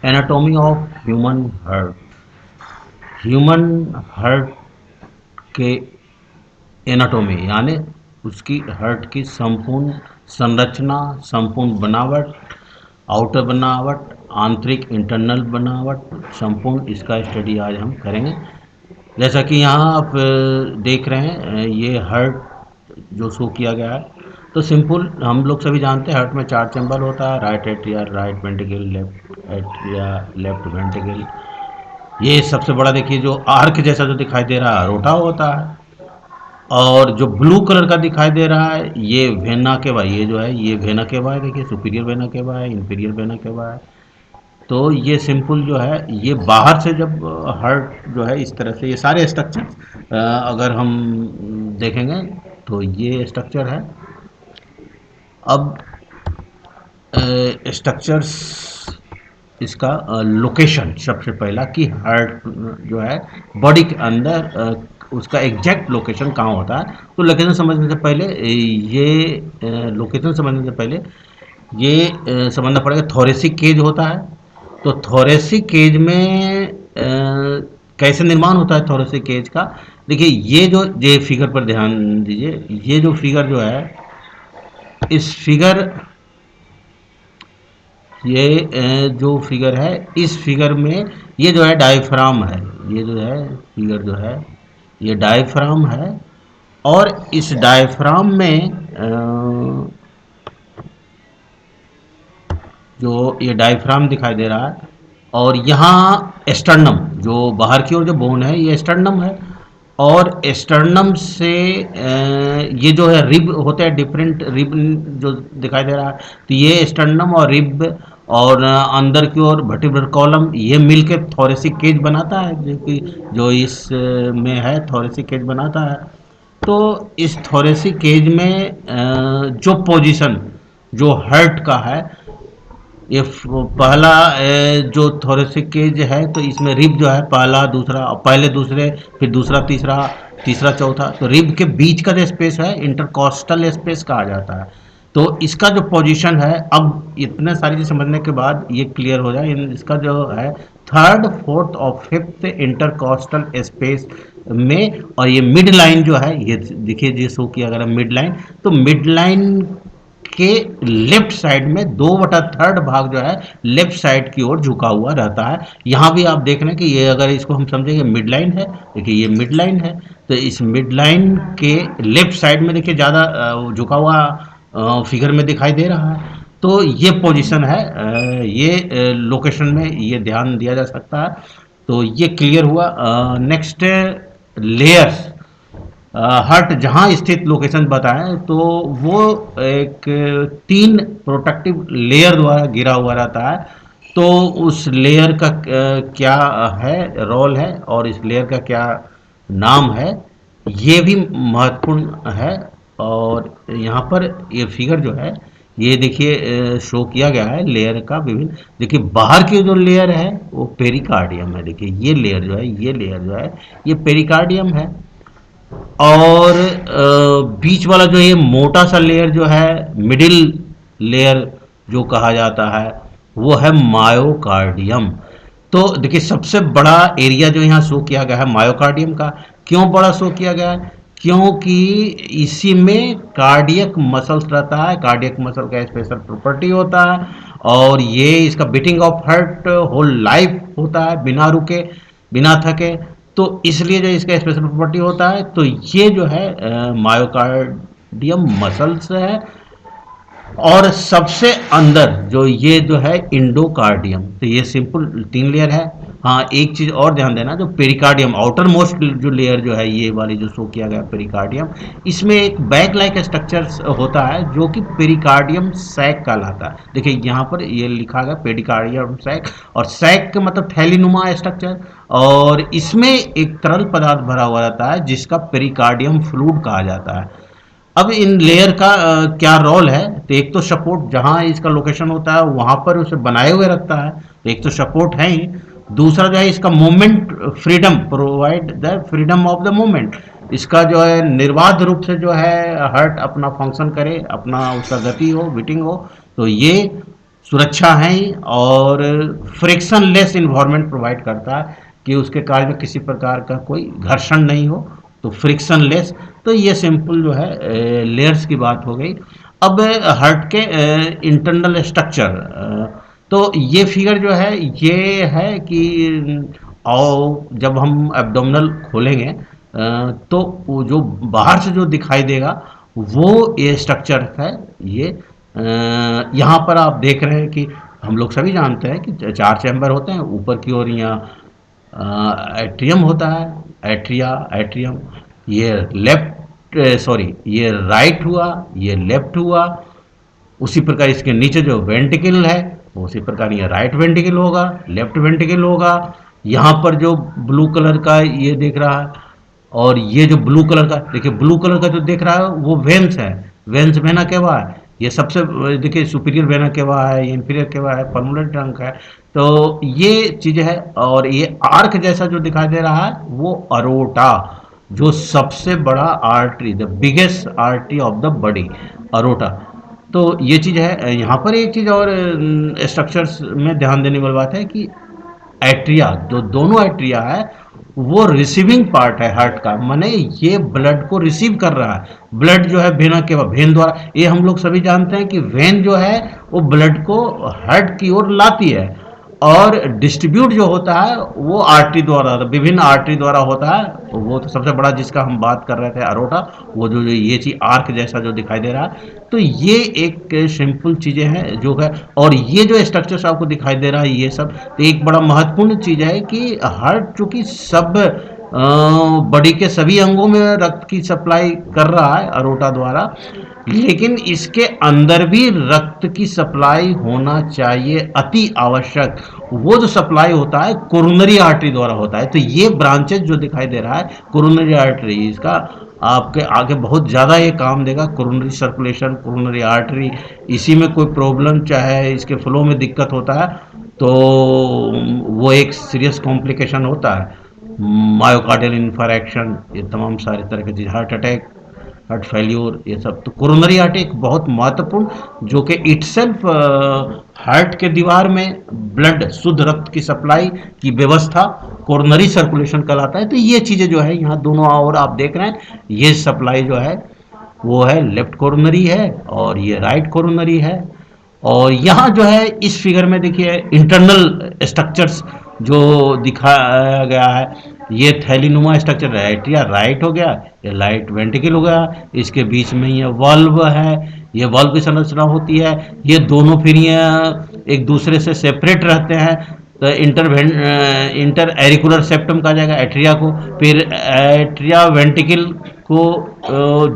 Anatomy of human heart. Human heart के anatomy यानी उसकी हार्ट की संपूर्ण संरचना, संपूर्ण बनावट, आउटर बनावट, आंतरिक इंटरनल बनावट, संपूर्ण इसका स्टडी आज हम करेंगे। जैसा कि यहाँ आप देख रहे हैं, ये हार्ट जो शो किया गया है, तो सिंपल हम लोग सभी जानते हैं हार्ट में 4 चैम्बर होता है, right atria, right ventricle, left atria, left ventricle. ये सबसे बड़ा देखिए जो आर्क जैसा जो दिखाई दे रहा है रोटा होता है, और जो ब्लू कलर का दिखाई दे रहा है ये वेना केवा, ये जो है ये वेना केवा है। देखिए सुपीरियर वेना केवा है, इंफीरियर वेना केवा है। तो ये सिंपल जो है ये बाहर से जब हार्ट जो है इस तरह से ये सारे स्ट्रक्चर अगर हम देखेंगे तो ये स्ट्रक्चर है। अब स्ट्रक्चर्स इसका लोकेशन सबसे पहला कि हार्ट जो है बॉडी के अंदर उसका एग्जैक्ट लोकेशन कहाँ होता है। तो लोकेशन समझने से पहले ये लोकेशन समझने से पहले ये समझना पड़ेगा थोरेसिक केज होता है। तो थोरेसिक केज में कैसे निर्माण होता है थोरेसिक केज का। देखिए ये फिगर पर ध्यान दीजिए। ये जो फिगर जो है इस फिगर ये जो फिगर है इस फिगर में ये जो है डायफ्राम है। ये जो है फिगर जो है ये डायफ्राम है, और इस डायफ्राम में जो ये डायफ्राम दिखाई दे रहा है, और यहाँ एस्टर्नम जो बाहर की ओर जो बोन है ये एस्टर्नम है, और एस्टर्नम से ये जो है रिब होते हैं, डिफरेंट रिब जो दिखाई दे रहा है। तो ये एस्टर्नम और रिब और अंदर की ओर वर्टिब्रल कॉलम ये मिलके थोरेसिक केज बनाता है, जो कि जो इस में है थोरेसिक केज बनाता है। तो इस थोरेसिक केज में जो पोजीशन जो हार्ट का है, ये पहला जो थोरेसिक केज है तो इसमें रिब जो है पहला दूसरा, पहले दूसरे, फिर दूसरा तीसरा, तीसरा चौथा। तो रिब के बीच का जो स्पेस है इंटरकॉस्टल स्पेस कहा जाता है। तो इसका जो पोजीशन है, अब इतने सारी चीज समझने के बाद ये क्लियर हो जाए, इसका जो है थर्ड, फोर्थ और फिफ्थ इंटरकॉस्टल स्पेस में, और ये मिड लाइन जो है ये देखिए ये शो किया अगर मिड लाइन, तो मिड लाइन के लेफ्ट साइड में 2/3 भाग जो है लेफ्ट साइड की ओर झुका हुआ रहता है। यहाँ भी आप देख रहे हैं कि ये अगर इसको हम समझेंगे मिड लाइन है, देखिए ये मिड लाइन है। तो इस मिड लाइन के लेफ्ट साइड में देखिए ज़्यादा झुका हुआ फिगर में दिखाई दे रहा है। तो ये पोजीशन है, ये लोकेशन में ये ध्यान दिया जा सकता है। तो ये क्लियर हुआ। नेक्स्ट लेयर्स, हट जहाँ स्थित लोकेशन बताएं तो वो एक 3 प्रोटेक्टिव लेयर द्वारा घिरा हुआ रहता है। तो उस लेयर का क्या है रोल है और इस लेयर का क्या नाम है, ये भी महत्वपूर्ण है। और यहाँ पर ये फिगर जो है ये देखिए शो किया गया है लेयर का विभिन्न। देखिए बाहर की जो लेयर है वो पेरिकार्डियम है। देखिए ये लेयर जो है ये लेयर जो है ये पेरिकार्डियम है, और बीच वाला जो ये मोटा सा लेयर जो है मिडिल लेयर जो कहा जाता है वो है मायोकार्डियम। तो देखिए सबसे बड़ा एरिया जो यहाँ शो किया गया है मायोकार्डियम का। क्यों बड़ा शो किया गया है? क्योंकि इसी में कार्डियक मसल्स रहता है, कार्डियक मसल का स्पेशल प्रॉपर्टी होता है, और ये इसका beating of heart whole life होता है बिना रुके बिना थके। तो इसलिए जो इसका स्पेशल प्रॉपर्टी होता है, तो ये जो है मायोकार्डियम मसल्स है। और सबसे अंदर जो ये जो है इंडोकार्डियम, तो ये सिंपल 3 लेयर है। हाँ एक चीज और ध्यान देना, जो पेरिकार्डियम आउटर मोस्ट जो लेयर जो है ये वाली जो शो किया गया पेरिकार्डियम, इसमें एक बैग लाइक स्ट्रक्चर होता है जो कि पेरिकार्डियम सैक कहलाता है। देखिए यहाँ पर ये लिखा गया पेरिकार्डियम सैक, और सैक का मतलब थैलीनुमा स्ट्रक्चर, और इसमें एक तरल पदार्थ भरा हुआ रहता है जिसका पेरिकार्डियम फ्लूइड कहा जाता है। अब इन लेयर का क्या रोल है, तो एक तो सपोर्ट, जहां इसका लोकेशन होता है वहां पर उसे बनाए हुए रखता है, तो एक तो सपोर्ट है ही। दूसरा जो है इसका movement freedom, provide the freedom of the movement. इसका जो है निर्बाध रूप से जो है हार्ट अपना फंक्शन करे, अपना उसका गति हो, बीटिंग हो। तो ये सुरक्षा है ही, और फ्रिक्शन लेस इन्वायरमेंट प्रोवाइड करता है कि उसके कार्य में किसी प्रकार का कोई घर्षण नहीं हो, तो फ्रिक्शन लेस। तो ये सिंपल जो है लेयर्स की बात हो गई। अब हार्ट के इंटरनल स्ट्रक्चर, तो ये फिगर जो है ये है कि और जब हम एब्डोमिनल खोलेंगे तो वो जो बाहर से जो दिखाई देगा वो ये स्ट्रक्चर है। ये यहाँ पर आप देख रहे हैं कि हम लोग सभी जानते हैं कि चार चैम्बर होते हैं। ऊपर की ओर यहाँ एट्रियम होता है, एट्रिया, एट्रियम। ये लेफ्ट, सॉरी, ये राइट हुआ, ये लेफ्ट हुआ। उसी प्रकार इसके नीचे जो वेंटिकल है, उसी प्रकार ये राइट वेंटिकल होगा, लेफ्ट वेंटिकल होगा। यहाँ पर जो ब्लू कलर का ये देख रहा है, और ये जो ब्लू कलर का देखिए, ब्लू कलर का जो देख रहा है वो वेन्स है, वेन्स वेना केवा है। ये सबसे देखिए सुपीरियर वेना केवा है, इंफीरियर केवा है, पल्मोनरी ट्रंक है। तो ये चीज है। और ये आर्क जैसा जो दिखाई दे रहा है वो अरोटा, जो सबसे बड़ा artery, the biggest artery of the body, aorta. तो ये चीज है। यहाँ पर एक चीज और स्ट्रक्चर्स में ध्यान देने वाली बात है कि एट्रिया, जो दोनों एट्रिया है वो रिसीविंग पार्ट है हार्ट का, माने ये ब्लड को रिसीव कर रहा है। ब्लड जो है वेना के वेन द्वारा, ये हम लोग सभी जानते हैं कि वेन जो है वो ब्लड को हार्ट की ओर लाती है, और डिस्ट्रीब्यूट जो होता है वो आर्टरी द्वारा, विभिन्न आर्टरी द्वारा होता है। वो तो सबसे बड़ा जिसका हम बात कर रहे थे अरोटा, वो जो ये चीज आर्क जैसा जो दिखाई दे रहा है। तो ये एक सिंपल चीजें हैं जो है। और ये जो स्ट्रक्चर्स आपको दिखाई दे रहा है ये सब, तो एक बड़ा महत्वपूर्ण चीज है कि हार्ट चूंकि सब बॉडी के सभी अंगों में रक्त की सप्लाई कर रहा है अरोटा द्वारा, लेकिन इसके अंदर भी रक्त की सप्लाई होना चाहिए, अति आवश्यक। वो जो सप्लाई होता है कोरोनरी आर्टरी द्वारा होता है। तो ये ब्रांचेस जो दिखाई दे रहा है कोरोनरी आर्टरी, इसका आपके आगे बहुत ज़्यादा ये काम देगा। कोरोनरी सर्कुलेशन, कोरोनरी आर्टरी, इसी में कोई प्रॉब्लम चाहे इसके फ्लो में दिक्कत होता है तो वो एक सीरियस कॉम्प्लिकेशन होता है। मायोकार्डियल इन्फारेक्शन, ये तमाम सारे तरह के चीज़, हार्ट अटैक, हार्ट फेल्योर, ये सब। तो कोरोनरी आर्टरी एक बहुत महत्वपूर्ण, जो कि इटसेल्फ हार्ट के दीवार में ब्लड, शुद्ध रक्त की सप्लाई की व्यवस्था कोरोनरी सर्कुलेशन कहलाता है। तो ये चीज़ें जो है यहाँ दोनों और आप देख रहे हैं, ये सप्लाई जो है वो है लेफ्ट कोरोनरी है, और ये राइट कोरोनरी है। और यहाँ जो है इस फिगर में देखिए इंटरनल स्ट्रक्चर्स जो दिखाया गया है, ये थैलीनुमा स्ट्रक्चर है, एट्रिया राइट हो गया, ये राइट वेंट्रिकल हो गया, इसके बीच में ये वाल्व है, ये वाल्व की संरचना होती है। ये दोनों फिर ये एक दूसरे से सेपरेट रहते हैं, तो इंटर एरिकुलर सेप्टम कहा जाएगा एट्रिया को। फिर एट्रिया वेंट्रिकल को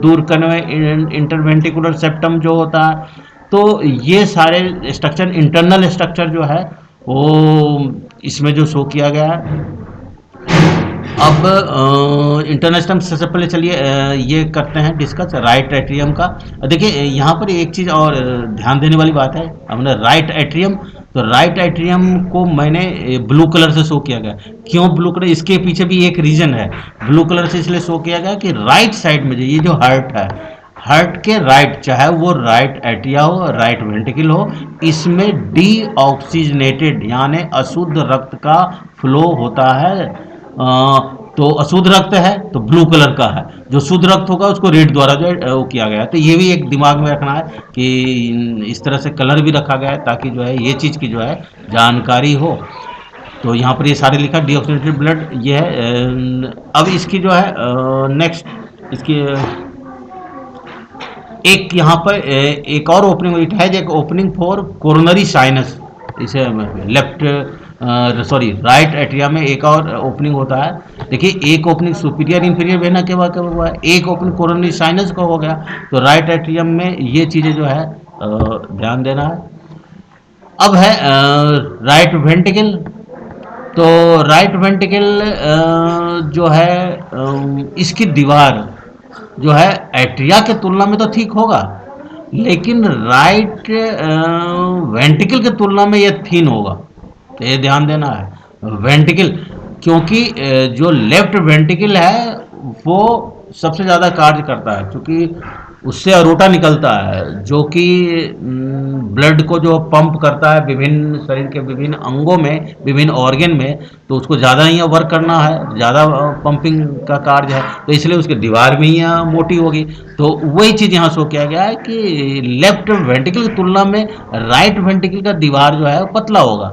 दूर करने में इंटरवेंट्रिकुलर सेप्टम जो होता है। तो ये सारे स्ट्रक्चर, इंटरनल स्ट्रक्चर जो है वो इसमें जो शो किया गया है। अब इंटरनेशनल सबसे पहले चलिए ये करते हैं डिस्कस राइट एट्रियम का। देखिए यहाँ पर एक चीज़ और ध्यान देने वाली बात है, हमने राइट एट्रियम, तो राइट एट्रियम को मैंने ब्लू कलर से शो किया गया। क्यों ब्लू कलर? इसके पीछे भी एक रीजन है। ब्लू कलर से इसलिए शो किया गया कि राइट साइड में ये जो हार्ट है, हार्ट के राइट, चाहे वो राइट एट्रिया हो, राइट वेंट्रिकल हो, इसमें डीऑक्सीजनेटेड यानी अशुद्ध रक्त का फ्लो होता है। तो अशुद्ध रक्त है तो ब्लू कलर का है, जो शुद्ध रक्त होगा उसको रेड द्वारा जो है वो किया गया है। तो ये भी एक दिमाग में रखना है कि इस तरह से कलर भी रखा गया है ताकि जो है ये चीज़ की जो है जानकारी हो। तो यहाँ पर ये सारे लिखा डीऑक्सीजनेटेड ब्लड ये है। अब इसकी जो है नेक्स्ट इसकी एक यहाँ पर एक और ओपनिंग है, एक ओपनिंग फॉर कोरोनरी साइनस, इसे लेफ्ट सॉरी राइट एट्रिया में एक और ओपनिंग होता है। देखिए एक ओपनिंग सुपीरियर इंफीरियर वेना के बाद हुआ है, एक ओपनिंग कोरोनरी साइनस का हो गया। तो राइट एट्रियम में ये चीज़ें जो है ध्यान देना है। अब है राइट वेंट्रिकल। तो राइट वेंट्रिकल जो है इसकी दीवार जो है एट्रिया के तुलना में तो ठीक होगा, लेकिन राइट वेंट्रिकल के तुलना में ये थीन होगा। तो ये ध्यान देना है वेंट्रिकल, क्योंकि जो लेफ्ट वेंट्रिकल है वो सबसे ज़्यादा कार्य करता है, क्योंकि उससे अरोटा निकलता है जो कि ब्लड को जो पंप करता है विभिन्न शरीर के विभिन्न अंगों में, विभिन्न ऑर्गन में। तो उसको ज़्यादा ही वर्क करना है, ज़्यादा पंपिंग का कार्य है, तो इसलिए उसकी दीवार भी यहाँ मोटी होगी। तो वही चीज़ यहाँ शो किया गया है कि लेफ्ट वेंट्रिकल की तुलना में राइट वेंट्रिकल का दीवार जो है वो पतला होगा,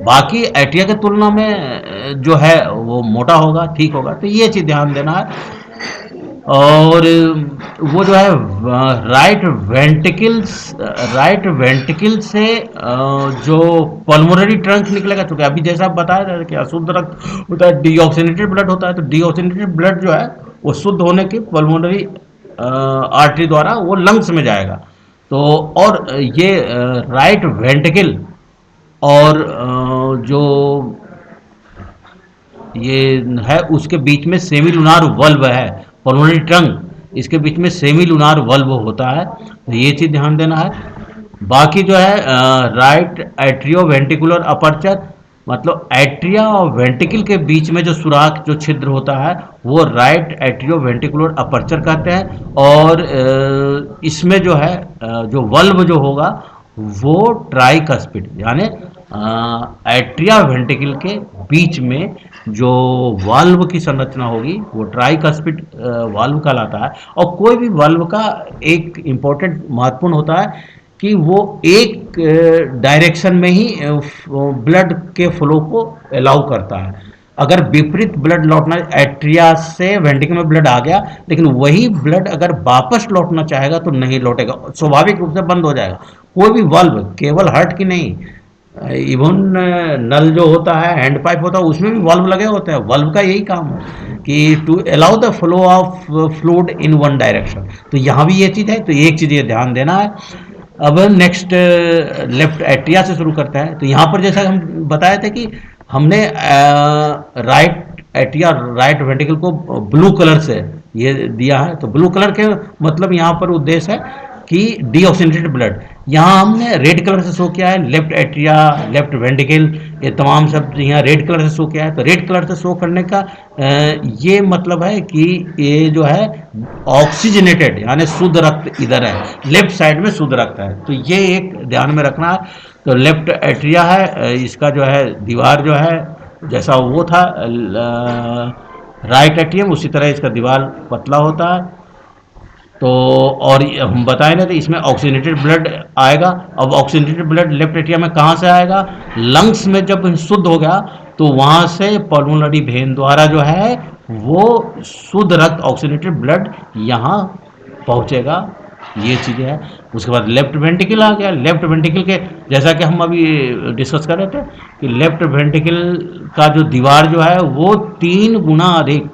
बाकी एट्रिया की तुलना में जो है वो मोटा होगा, ठीक होगा। तो ये चीज़ ध्यान देना है। और वो जो है राइट वेंट्रिकल से जो पल्मोनरी ट्रंक निकलेगा, चूंकि अभी जैसा आप बताया था कि अशुद्ध रक्त होता है, डीऑक्सीनेटेड ब्लड होता है, तो डीऑक्सीनेटेड ब्लड जो है वो शुद्ध होने की पल्मोनरी आर्टरी द्वारा वो लंग्स में जाएगा। तो और ये राइट वेंट्रिकल और जो ये है उसके बीच में सेमी लूनार वल्व है, पल्मोनरी ट्रंक, इसके बीच में सेमी लूनार वल्व होता है। तो ये चीज़ ध्यान देना है। बाकी जो है राइट एट्रियो वेंटिकुलर अपर्चर, मतलब एट्रिया और वेंटिकल के बीच में जो सुराख जो छिद्र होता है वो राइट एट्रियो वेंटिकुलर अपर्चर कहते हैं। और इसमें जो है जो वल्व जो होगा वो ट्राइकस्पिड, यानी एट्रिया वेंटिकल के बीच में जो वाल्व की संरचना होगी वो ट्राइकस्पिड वाल्व कहलाता है। और कोई भी वाल्व का एक इम्पोर्टेंट महत्वपूर्ण होता है कि वो एक डायरेक्शन में ही ब्लड के फ्लो को अलाउ करता है। अगर विपरीत ब्लड लौटना, एट्रिया से वेंट्रिकल में ब्लड आ गया लेकिन वही ब्लड अगर वापस लौटना चाहेगा तो नहीं लौटेगा, स्वाभाविक रूप से बंद हो जाएगा। कोई भी वाल्व, केवल हार्ट की नहीं, इवन नल जो होता है, हैंड पाइप होता है, उसमें भी वाल्व लगे होते हैं। वाल्व का यही काम है कि to allow the flow of fluid in one direction. तो यहाँ भी ये चीज़ है, तो एक चीज़ ये ध्यान देना है। अब नेक्स्ट लेफ्ट एट्रिया से शुरू करता है। तो यहाँ पर जैसा हम बताए थे कि हमने राइट एट्रिया, राइट वेंट्रिकल को ब्लू कलर से ये दिया है। तो ब्लू कलर के मतलब यहाँ पर उद्देश्य है कि डीऑक्सीनेटेड ब्लड। यहाँ हमने रेड कलर से शो किया है, लेफ्ट एट्रिया, लेफ्ट वेंट्रिकल, ये तमाम सब यहाँ रेड कलर से शो किया है। तो रेड कलर से शो करने का ये मतलब है कि ये जो है ऑक्सीजनेटेड, यानी शुद्ध रक्त इधर है, लेफ्ट साइड में शुद्ध रक्त है। तो ये एक ध्यान में रखना है। तो लेफ्ट एट्रिया है, इसका जो है दीवार जो है जैसा वो था राइट एट्रियम, उसी तरह इसका दीवार पतला होता है। तो और हम बताए ना, तो इसमें ऑक्सीजनेटेड ब्लड आएगा। अब ऑक्सीजनेटेड ब्लड लेफ्ट एट्रियम में कहाँ से आएगा? लंग्स में जब शुद्ध हो गया तो वहाँ से पल्मोनरी वेन द्वारा जो है वो शुद्ध रक्त, ऑक्सीजनेटेड ब्लड यहाँ पहुँचेगा। ये चीज़ें है। उसके बाद लेफ्ट वेंट्रिकल आ गया। लेफ्ट वेंट्रिकल के जैसा कि हम अभी डिस्कस कर रहे थे कि लेफ्ट वेंट्रिकल का जो दीवार जो है वो 3 गुना अधिक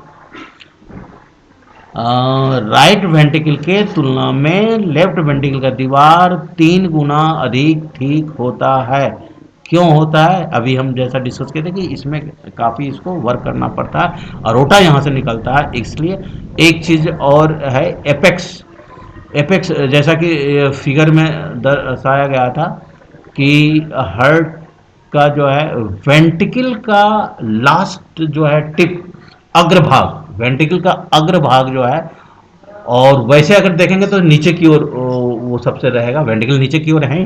राइट वेंट्रिकल के तुलना में लेफ्ट वेंट्रिकल का दीवार 3 गुना अधिक ठीक होता है। क्यों होता है? अभी हम जैसा डिस्कस किए थे कि इसमें काफ़ी इसको वर्क करना पड़ता है, अरोटा यहाँ से निकलता है, इसलिए। एक चीज़ और है एपेक्स। एपेक्स जैसा कि फिगर में दर्शाया गया था कि हार्ट का जो है वेंट्रिकल का लास्ट जो है टिप, अग्रभाग, वेंट्रिकल का अग्रभाग जो है, और वैसे अगर देखेंगे तो नीचे की ओर वो सबसे रहेगा, वेंट्रिकल नीचे की ओर है,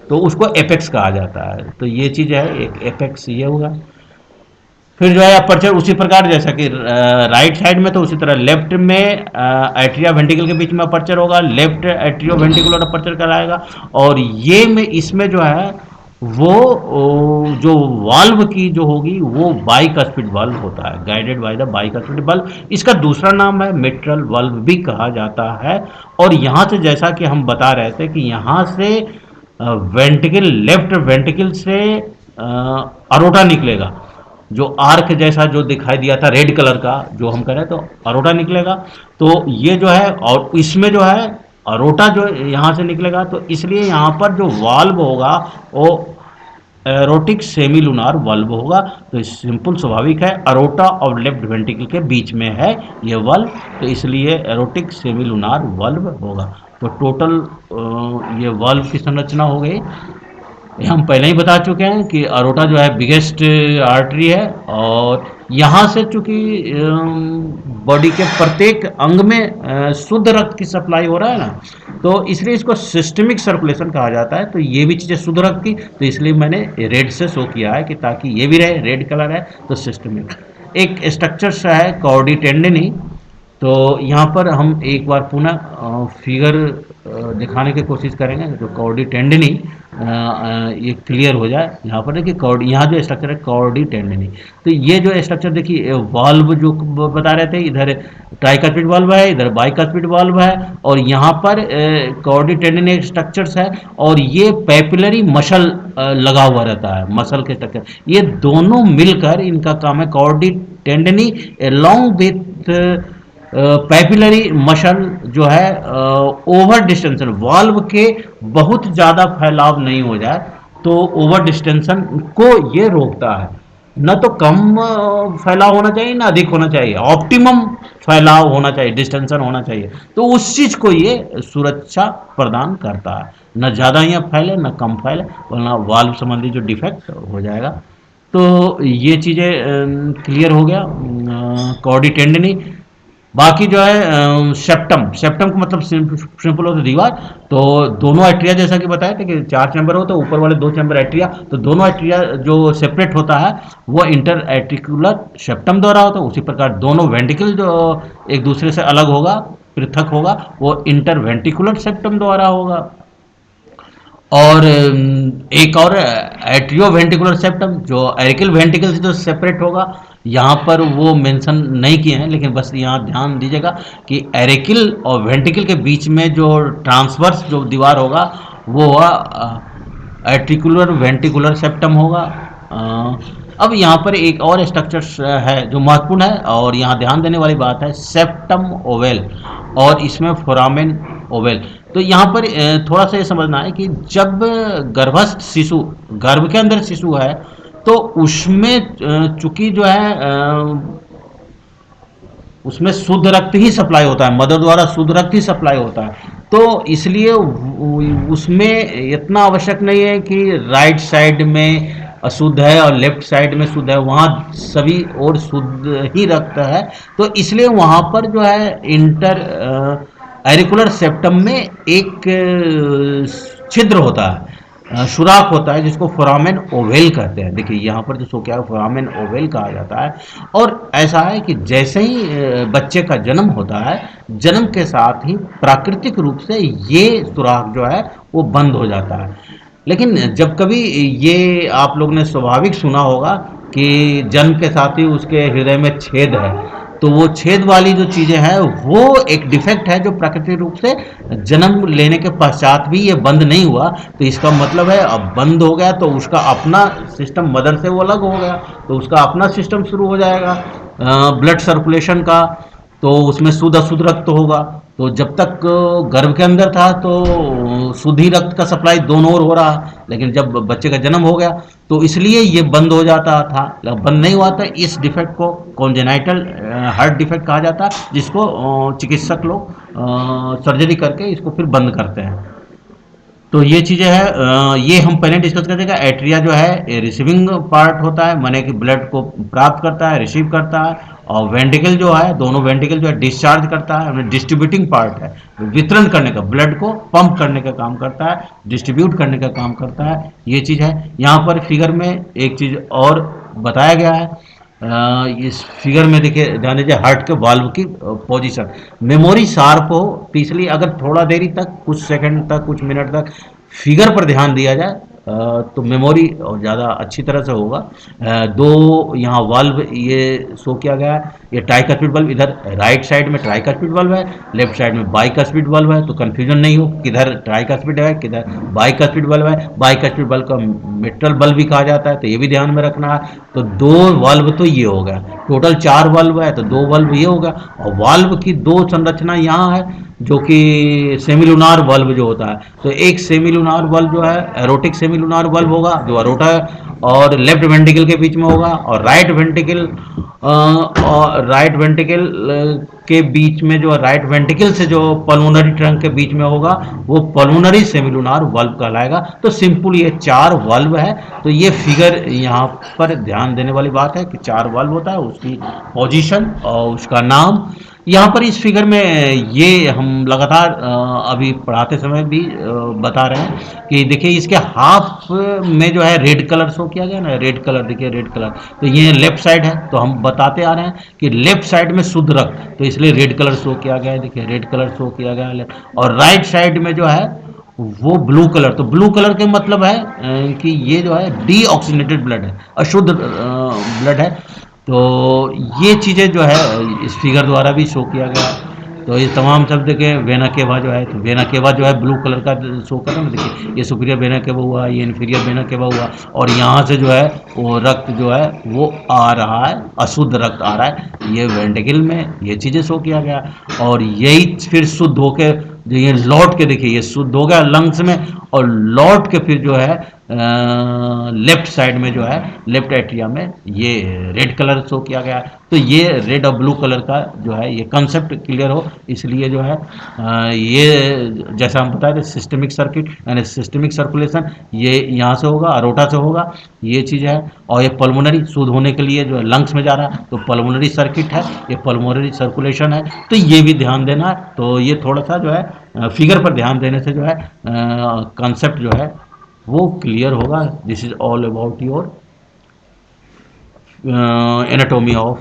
तो उसको एपेक्स कहा जाता है। तो ये चीज़ है, एक एपेक्स ये होगा। फिर जो है अपर्चर उसी प्रकार जैसा कि राइट साइड में, तो उसी तरह लेफ्ट में एट्रिया वेंट्रिकल के बीच में अपर्चर होगा, लेफ्ट एट्रियो वेंट्रिकुलर अपर्चर कहलाएगा। और ये में इसमें जो है वो जो वाल्व की जो होगी वो बाइकस्पिड वाल्व होता है, guided by the bicuspid valve. इसका दूसरा नाम है मिट्रल वाल्व भी कहा जाता है। और यहाँ से जैसा कि हम बता रहे थे कि यहाँ से वेंट्रिकल, लेफ्ट वेंट्रिकल से अरोटा निकलेगा, जो आर्क जैसा जो दिखाई दिया था रेड कलर का, जो हम कह रहे हैं, तो अरोटा निकलेगा। तो ये जो है, और इसमें जो है अरोटा जो यहाँ से निकलेगा, तो इसलिए यहाँ पर जो वाल्व होगा वो एरोटिक सेमी लूनार वाल्व होगा। तो सिंपल स्वाभाविक है, अरोटा और लेफ्ट वेंट्रिकल के बीच में है ये वाल्व, तो इसलिए एरोटिक सेमी लूनार वाल्व होगा। तो टोटल ये वाल्व की संरचना हो गई। ये हम पहले ही बता चुके हैं कि अरोटा जो है बिगेस्ट आर्टरी है, और यहाँ से चूंकि बॉडी के प्रत्येक अंग में शुद्ध रक्त की सप्लाई हो रहा है ना, तो इसलिए इसको सिस्टमिक सर्कुलेशन कहा जाता है। तो ये भी चीज़ें शुद्ध रक्त की, तो इसलिए मैंने रेड से शो किया है कि ताकि ये भी रहे, रेड कलर है तो सिस्टमिक। एक स्ट्रक्चर सा है कॉर्डी टेंडनी। तो यहाँ पर हम एक बार पुनः फिगर दिखाने की कोशिश करेंगे, जो कॉर्डी टेंडनी ये क्लियर हो जाए। यहाँ पर देखिए कॉर्डी, यहाँ जो स्ट्रक्चर है कॉर्डी टेंडनी, तो ये जो स्ट्रक्चर देखिए वाल्व जो बता रहे थे, इधर ट्राइकस्पिड वाल्व है, इधर बाइकस्पिड वाल्व है, और यहाँ पर कॉर्डी टेंडनी स्ट्रक्चर्स है, और ये पैपिलरी मसल लगा हुआ रहता है, मसल के स्ट्रक्चर, ये दोनों मिलकर इनका काम है chordae tendineae along with papillary muscle जो है ओवर डिस्टेंशन, वाल्व के बहुत ज़्यादा फैलाव नहीं हो जाए, तो ओवर डिस्टेंशन को ये रोकता है। न तो कम फैलाव होना चाहिए, ना अधिक होना चाहिए, ऑप्टिमम फैलाव होना चाहिए, डिस्टेंशन होना चाहिए, तो उस चीज़ को ये सुरक्षा प्रदान करता है। न ज़्यादा यहाँ फैले न कम फैले, वरना वाल्व संबंधी जो डिफेक्ट हो जाएगा। तो ये चीज़ें क्लियर हो गया कॉर्डी टेंडनी। बाकी जो है सेप्टम, सेप्टम का मतलब सिंपल होता है दीवार। तो दोनों एट्रिया, जैसा कि बताया था कि 4 चैम्बर होते हैं, ऊपर वाले 2 चैम्बर एट्रिया, तो दोनों एट्रिया जो सेपरेट होता है वो इंटर एट्रिकुलर सेप्टम द्वारा होता है। उसी प्रकार दोनों वेंटिकल जो एक दूसरे से अलग होगा, पृथक होगा, वो इंटर वेंटिकुलर सेप्टम द्वारा होगा। और एक और एट्रियो वेंटिकुलर सेप्टम जो एरिकल वेंटिकल से जो सेपरेट होगा, यहाँ पर वो मेंशन नहीं किए हैं, लेकिन बस यहाँ ध्यान दीजिएगा कि एरिकल और वेंटिकल के बीच में जो ट्रांसवर्स जो दीवार होगा वो होगा एट्रिकुलर वेंटिकुलर सेप्टम होगा। अब यहाँ पर एक और स्ट्रक्चर है जो महत्वपूर्ण है, और यहाँ ध्यान देने वाली बात है सेप्टम ओवेल, और इसमें फोरामेन ओवेल। तो यहाँ पर थोड़ा सा ये समझना है कि जब गर्भस्थ शिशु, गर्भ के अंदर शिशु है, तो उसमें चूंकि जो है उसमें शुद्ध रक्त ही सप्लाई होता है, मदर द्वारा शुद्ध रक्त ही सप्लाई होता है, तो इसलिए उसमें इतना आवश्यक नहीं है कि राइट साइड में अशुद्ध है और लेफ्ट साइड में शुद्ध है, वहाँ सभी और शुद्ध ही रक्त है। तो इसलिए वहाँ पर जो है इंटर एरिकुलर सेप्टम में एक छिद्र होता है, सुराख होता है, जिसको फोरामेन ओवेल कहते हैं। देखिए यहाँ पर जो सो क्या है, फोरामेन ओवेल कहा जाता है। और ऐसा है कि जैसे ही बच्चे का जन्म होता है, जन्म के साथ ही प्राकृतिक रूप से ये सुराख जो है वो बंद हो जाता है। लेकिन जब कभी ये आप लोग ने स्वाभाविक सुना होगा कि जन्म के साथ ही उसके हृदय में छेद है, तो वो छेद वाली जो चीज़ें हैं वो एक डिफेक्ट है जो प्राकृतिक रूप से जन्म लेने के पश्चात भी ये बंद नहीं हुआ। तो इसका मतलब है अब बंद हो गया तो उसका अपना सिस्टम, मदर से वो अलग हो गया तो उसका अपना सिस्टम शुरू हो जाएगा ब्लड सर्कुलेशन का, तो उसमें शुद्ध अशुद्ध रक्त होगा। तो जब तक गर्भ के अंदर था तो शुद्ध ही रक्त का सप्लाई दोनों ओर हो रहा, लेकिन जब बच्चे का जन्म हो गया तो इसलिए ये बंद हो जाता था। बंद नहीं हुआ था, इस डिफेक्ट को कॉन्जेनाइटल हार्ट डिफेक्ट कहा जाता है, जिसको चिकित्सक लोग सर्जरी करके इसको फिर बंद करते हैं। तो ये चीज़ें हैं, ये हम पहले डिस्कस कर देगा। एट्रिया जो है रिसीविंग पार्ट होता है, माने कि ब्लड को प्राप्त करता है, रिसीव करता है, और वेंटिकल जो है, दोनों वेंटिकल जो है डिस्चार्ज करता है, डिस्ट्रीब्यूटिंग पार्ट है, वितरण करने का, ब्लड को पंप करने का काम करता है, डिस्ट्रीब्यूट करने का काम करता है। ये चीज़ है। यहाँ पर फिगर में एक चीज़ और बताया गया है, इस फिगर में देखिए, ध्यान दीजिए हार्ट के वाल्व की पोजीशन, मेमोरी शार्प हो, तो इसलिए अगर थोड़ा देरी तक, कुछ सेकंड तक, कुछ मिनट तक फिगर पर ध्यान दिया जाए तो मेमोरी और ज़्यादा अच्छी तरह से होगा। दो यहाँ वाल्व ये शो किया गया है, ये ट्राइकस्पिड वाल्व, इधर राइट साइड में ट्राइकस्पिड वाल्व है, लेफ्ट साइड में बाइकस्पिड वाल्व है, तो कन्फ्यूजन नहीं हो किधर ट्राइकस्पिड है किधर बाइकस्पिड वाल्व है। बाइकस्पिड वाल्व का मिट्रल वाल्व भी कहा जाता है, तो ये भी ध्यान में रखना है। तो दो वाल्व तो ये हो गया, टोटल 4 वाल्व है तो 2 वाल्व ये हो गया, और वाल्व की 2 संरचना यहाँ है। जो कि सेमिलुनार वल्व जो होता है, तो एक सेमिलुनार वल्व जो है एरोटिक सेमिलुनार वल्व होगा जो अरोटा और लेफ्ट वेंट्रिकल के बीच में होगा, और राइट वेंट्रिकल के बीच में जो राइट वेंट्रिकल से जो पल्मोनरी ट्रंक के बीच में होगा वो पल्मोनरी सेमिलुनार वल्व कहलाएगा। तो सिंपल ये चार वल्व है। तो ये फिगर यहाँ पर ध्यान देने वाली बात है कि चार वल्व होता है, उसकी पोजीशन और उसका नाम। यहाँ पर इस फिगर में ये हम लगातार अभी पढ़ाते समय भी बता रहे हैं कि देखिए इसके हाफ में जो है रेड कलर शो किया गया ना, रेड कलर, देखिए रेड कलर, तो ये लेफ्ट साइड है, तो हम बताते आ रहे हैं कि लेफ्ट साइड में शुद्ध रक्त, तो इसलिए रेड कलर शो किया गया है, देखिए रेड कलर शो किया गया है। और राइट साइड में जो है वो ब्लू कलर, तो ब्लू कलर के मतलब है कि ये जो है डीऑक्सीनेटेड ब्लड है, अशुद्ध ब्लड है। तो ये चीज़ें जो है इस फिगर द्वारा भी शो किया गया है। तो ये तमाम शब्द के वेना केवा जो है, तो वेना केवा जो है ब्लू कलर का शो कर रहा है ना, देखिए ये सुपीरियर वेना केवा हुआ, ये इन्फीरियर वेना केवा हुआ, और यहाँ से जो है वो रक्त जो है वो आ रहा है, अशुद्ध रक्त आ रहा है, ये वेंट्रिकल में ये चीज़ें शो किया गया। और यही फिर शुद्ध होके जो ये लौट के, देखिए ये शुद्ध हो गया लंग्स में, और लौट के फिर जो है लेफ्ट साइड में जो है लेफ्ट एट्रिया में ये रेड कलर शो किया गया। तो ये रेड और ब्लू कलर का जो है ये कंसेप्ट क्लियर हो, इसलिए जो है ये जैसा हम बताए थे सिस्टमिक सर्किट यानी सिस्टमिक सर्कुलेशन ये यहाँ से होगा, अरोटा से होगा, ये चीज़ है। और ये पल्मोनरी शुद्ध होने के लिए जो है लंग्स में जा रहा है, तो पल्मोनरी सर्किट है, ये पल्मोनरी सर्कुलेशन है, तो ये भी ध्यान देना है। तो ये थोड़ा सा जो है फिगर पर ध्यान देने से जो है कंसेप्ट जो है वो क्लियर होगा। This is all about your anatomy of